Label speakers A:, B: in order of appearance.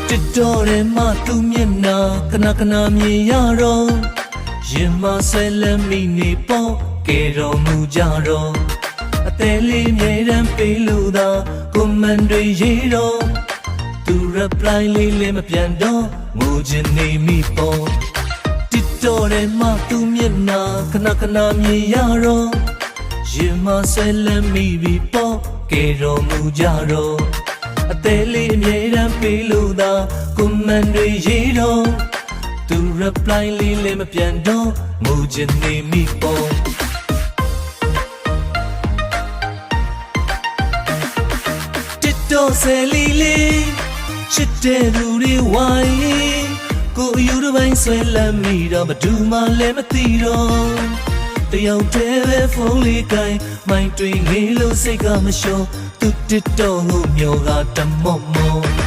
A: တစ်တော်ရဲမှသူမျက်နှာခဏခဏမြင်ရတော့ရင်မဆဲလမ်းမိနေပေါ့ကဲတော်မူကြတော့အသေးလေးမြေတမ်းပေးလို့သာကွန်မန်တွေရေးတော့သူ reply လေးလည်းမပြန်တော့ငိုချင်နေမိပေါ့တစ်တော်ရဲမှသူမျက်နှာခဏခဏမြင်ရတော့ရင်မဆဲလမ်းမိပြီပေါ့ကဲတော်မူကြတော့အသေးလေးအမြဲတမ်းပေးလို့သာကွန်မန်တွေရေးတော့သူ reply လေးလည်းမပြန်တော့ငိုချင်နေမိပေါ့တစ်တော်ဆယ်လီလေးချစ်တဲ့သူတွေဝိုင်းကိုအယူတစ်ပိုင်းဆွဲလမ်းမိတော့ဘယ်သူမှလည်းမသိတော့တယောက်တည်းပဲဖုန်းလေးကိုင်းမိုင်းတွင်ငေးလို့စိတ်ကမလျှော့သူတစ်တော်ကိုမျောကတမော့မော့